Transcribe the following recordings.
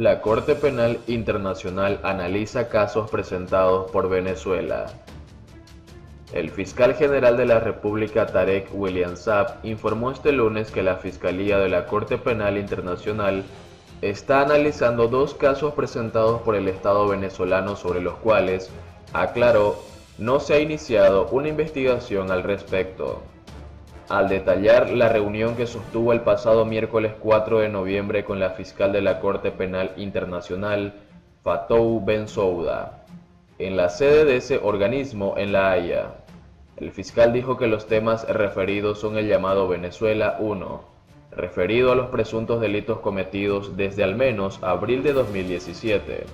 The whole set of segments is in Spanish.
La Corte Penal Internacional analiza casos presentados por Venezuela. El fiscal general de la República, Tarek William Saab, informó este lunes que la Fiscalía de la Corte Penal Internacional está analizando dos casos presentados por el Estado venezolano sobre los cuales, aclaró, no se ha iniciado una investigación al respecto. Al detallar la reunión que sostuvo el pasado miércoles 4 de noviembre con la fiscal de la Corte Penal Internacional, Fatou Bensouda, en la sede de ese organismo en La Haya, el fiscal dijo que los temas referidos son el llamado Venezuela 1, referido a los presuntos delitos cometidos desde al menos abril de 2017,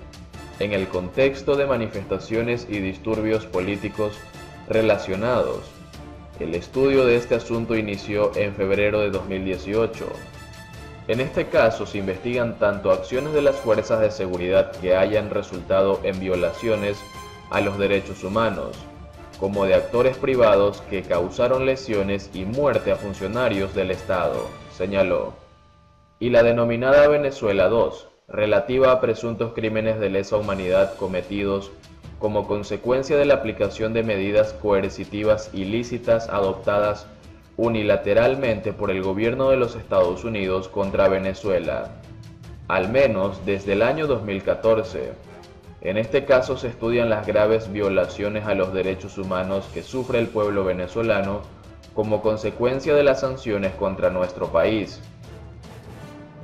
en el contexto de manifestaciones y disturbios políticos relacionados. El estudio de este asunto inició en febrero de 2018. En este caso se investigan tanto acciones de las fuerzas de seguridad que hayan resultado en violaciones a los derechos humanos, como de actores privados que causaron lesiones y muerte a funcionarios del Estado, señaló. Y la denominada Venezuela 2, relativa a presuntos crímenes de lesa humanidad cometidos como consecuencia de la aplicación de medidas coercitivas ilícitas adoptadas unilateralmente por el gobierno de los Estados Unidos contra Venezuela, al menos desde el año 2014. En este caso se estudian las graves violaciones a los derechos humanos que sufre el pueblo venezolano como consecuencia de las sanciones contra nuestro país.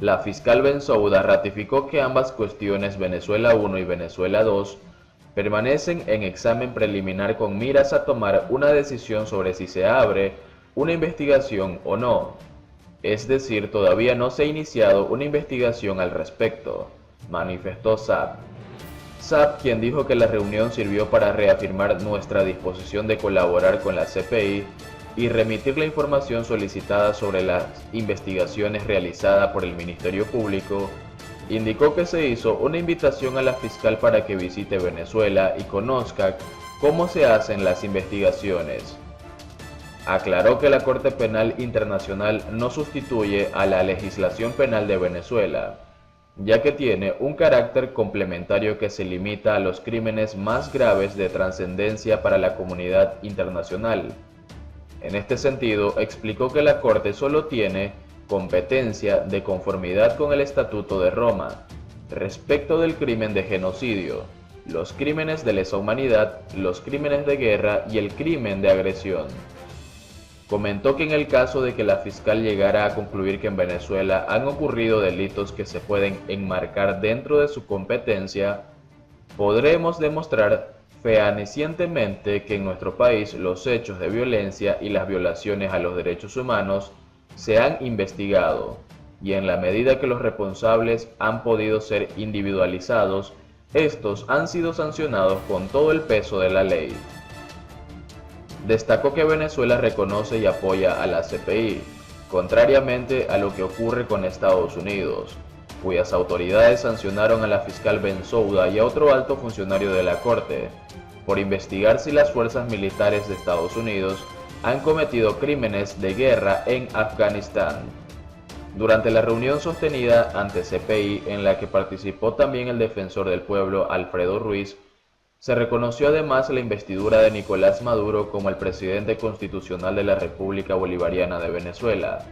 La fiscal Bensouda ratificó que ambas cuestiones, Venezuela 1 y Venezuela 2, permanecen en examen preliminar con miras a tomar una decisión sobre si se abre una investigación o no. Es decir, todavía no se ha iniciado una investigación al respecto, manifestó Saab. Saab, quien dijo que la reunión sirvió para reafirmar nuestra disposición de colaborar con la CPI y remitir la información solicitada sobre las investigaciones realizadas por el Ministerio Público, indicó que se hizo una invitación a la fiscal para que visite Venezuela y conozca cómo se hacen las investigaciones. Aclaró que la Corte Penal Internacional no sustituye a la legislación penal de Venezuela, ya que tiene un carácter complementario que se limita a los crímenes más graves de trascendencia para la comunidad internacional. En este sentido, explicó que la Corte solo tiene competencia de conformidad con el Estatuto de Roma, respecto del crimen de genocidio, los crímenes de lesa humanidad, los crímenes de guerra y el crimen de agresión. Comentó que en el caso de que la fiscal llegara a concluir que en Venezuela han ocurrido delitos que se pueden enmarcar dentro de su competencia, podremos demostrar fehacientemente que en nuestro país los hechos de violencia y las violaciones a los derechos humanos se han investigado, y en la medida que los responsables han podido ser individualizados, estos han sido sancionados con todo el peso de la ley. Destacó que Venezuela reconoce y apoya a la CPI, contrariamente a lo que ocurre con Estados Unidos, cuyas autoridades sancionaron a la fiscal Bensouda y a otro alto funcionario de la Corte, por investigar si las fuerzas militares de Estados Unidos han cometido crímenes de guerra en Afganistán. Durante la reunión sostenida ante CPI, en la que participó también el defensor del pueblo Alfredo Ruiz, se reconoció además la investidura de Nicolás Maduro como el presidente constitucional de la República Bolivariana de Venezuela.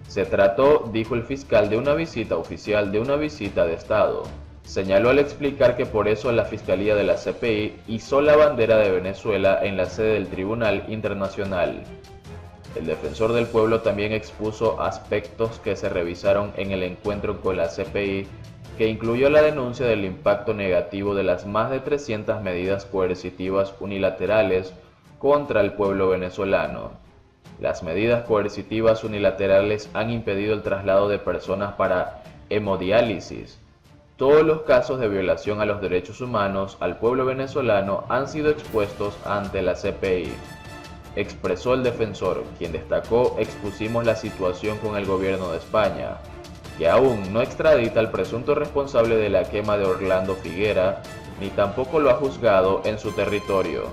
Se trató, dijo el fiscal, de una visita oficial, de una visita de Estado. Señaló al explicar que por eso la Fiscalía de la CPI izó la bandera de Venezuela en la sede del Tribunal Internacional. El defensor del pueblo también expuso aspectos que se revisaron en el encuentro con la CPI, que incluyó la denuncia del impacto negativo de las más de 300 medidas coercitivas unilaterales contra el pueblo venezolano. Las medidas coercitivas unilaterales han impedido el traslado de personas para hemodiálisis. Todos los casos de violación a los derechos humanos al pueblo venezolano han sido expuestos ante la CPI, expresó el defensor, quien destacó: expusimos la situación con el gobierno de España, que aún no extradita al presunto responsable de la quema de Orlando Figuera, ni tampoco lo ha juzgado en su territorio.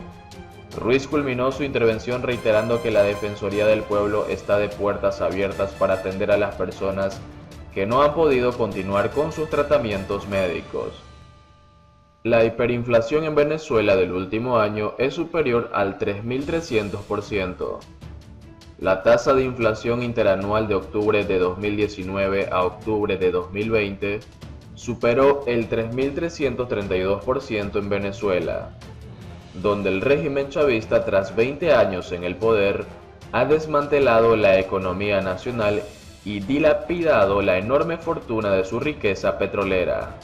Ruiz culminó su intervención reiterando que la Defensoría del Pueblo está de puertas abiertas para atender a las personas que no han podido continuar con sus tratamientos médicos. La hiperinflación en Venezuela del último año es superior al 3.300%. La tasa de inflación interanual de octubre de 2019 a octubre de 2020 superó el 3.332% en Venezuela, donde el régimen chavista, tras 20 años en el poder, ha desmantelado la economía nacional y dilapidado la enorme fortuna de su riqueza petrolera.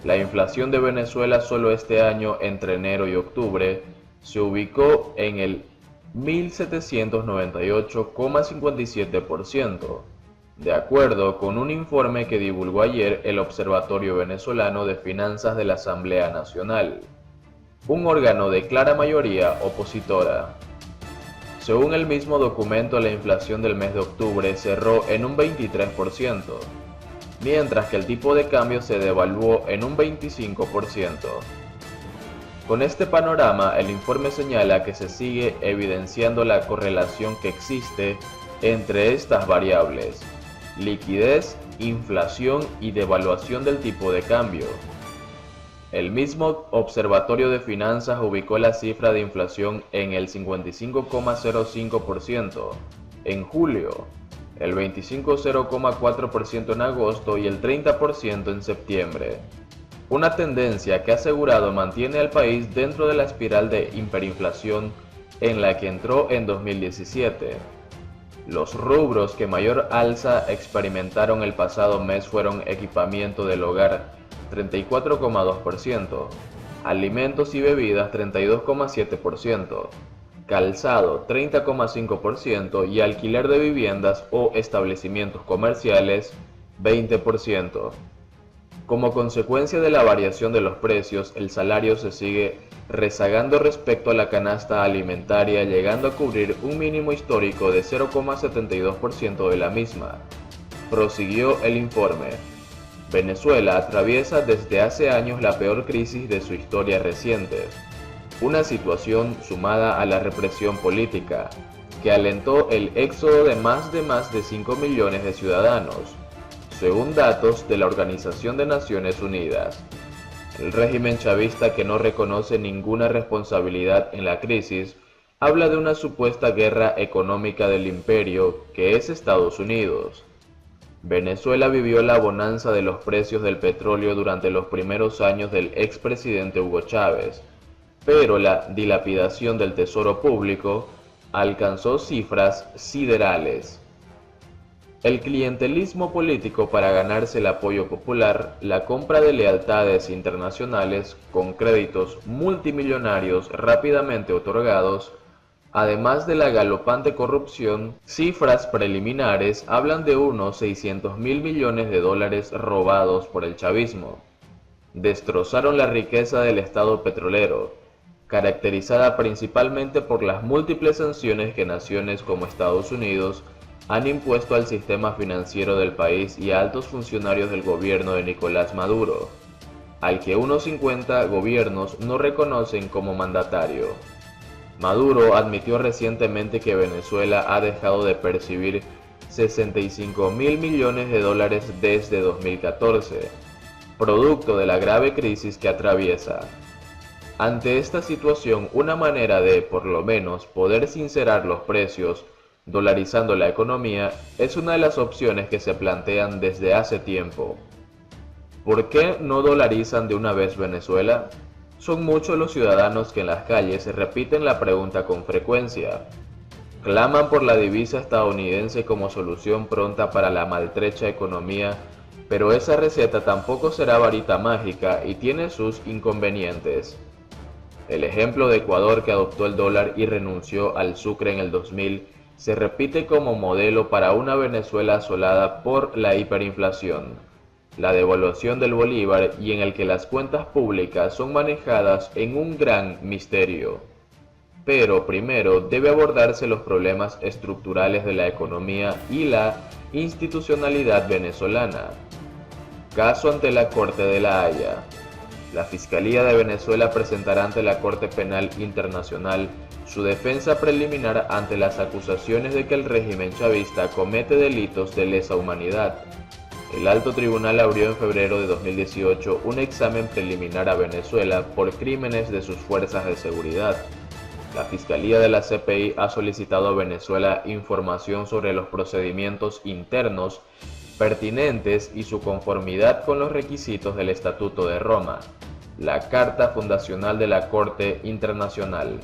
La inflación de Venezuela solo este año, entre enero y octubre, se ubicó en el 1.798,57%, de acuerdo con un informe que divulgó ayer el Observatorio Venezolano de Finanzas de la Asamblea Nacional, un órgano de clara mayoría opositora. Según el mismo documento, la inflación del mes de octubre cerró en un 23%, mientras que el tipo de cambio se devaluó en un 25%. Con este panorama, el informe señala que se sigue evidenciando la correlación que existe entre estas variables: liquidez, inflación y devaluación del tipo de cambio. El mismo Observatorio de Finanzas ubicó la cifra de inflación en el 55,05% en julio, el 25,04% en agosto y el 30% en septiembre. Una tendencia que ha asegurado mantiene al país dentro de la espiral de hiperinflación en la que entró en 2017. Los rubros que mayor alza experimentaron el pasado mes fueron equipamiento del hogar 34,2%, alimentos y bebidas 32,7%, calzado 30,5% y alquiler de viviendas o establecimientos comerciales 20%. Como consecuencia de la variación de los precios, el salario se sigue rezagando respecto a la canasta alimentaria, llegando a cubrir un mínimo histórico de 0,72% de la misma. Prosiguió el informe. Venezuela atraviesa desde hace años la peor crisis de su historia reciente, una situación sumada a la represión política, que alentó el éxodo de más de 5 millones de ciudadanos, según datos de la Organización de Naciones Unidas. El régimen chavista, que no reconoce ninguna responsabilidad en la crisis, habla de una supuesta guerra económica del imperio que es Estados Unidos. Venezuela vivió la bonanza de los precios del petróleo durante los primeros años del expresidente Hugo Chávez, pero la dilapidación del tesoro público alcanzó cifras siderales. El clientelismo político para ganarse el apoyo popular, la compra de lealtades internacionales con créditos multimillonarios rápidamente otorgados, además de la galopante corrupción, cifras preliminares hablan de unos 600.000 millones de dólares robados por el chavismo. Destrozaron la riqueza del Estado petrolero, caracterizada principalmente por las múltiples sanciones que naciones como Estados Unidos han impuesto al sistema financiero del país y a altos funcionarios del gobierno de Nicolás Maduro, al que unos 50 gobiernos no reconocen como mandatario. Maduro admitió recientemente que Venezuela ha dejado de percibir 65.000 millones de dólares desde 2014, producto de la grave crisis que atraviesa. Ante esta situación, una manera de, por lo menos, poder sincerar los precios dolarizando la economía es una de las opciones que se plantean desde hace tiempo. ¿Por qué no dolarizan de una vez Venezuela? Son muchos los ciudadanos que en las calles repiten la pregunta con frecuencia. Claman por la divisa estadounidense como solución pronta para la maltrecha economía, pero esa receta tampoco será varita mágica y tiene sus inconvenientes. El ejemplo de Ecuador, que adoptó el dólar y renunció al sucre en el 2000, se repite como modelo para una Venezuela asolada por la hiperinflación, la devaluación del bolívar y en el que las cuentas públicas son manejadas en un gran misterio. Pero primero debe abordarse los problemas estructurales de la economía y la institucionalidad venezolana. Caso ante la Corte de La Haya. La Fiscalía de Venezuela presentará ante la Corte Penal Internacional su defensa preliminar ante las acusaciones de que el régimen chavista comete delitos de lesa humanidad. El alto tribunal abrió en febrero de 2018 un examen preliminar a Venezuela por crímenes de sus fuerzas de seguridad. La Fiscalía de la CPI ha solicitado a Venezuela información sobre los procedimientos internos pertinentes y su conformidad con los requisitos del Estatuto de Roma, la Carta Fundacional de la Corte Internacional.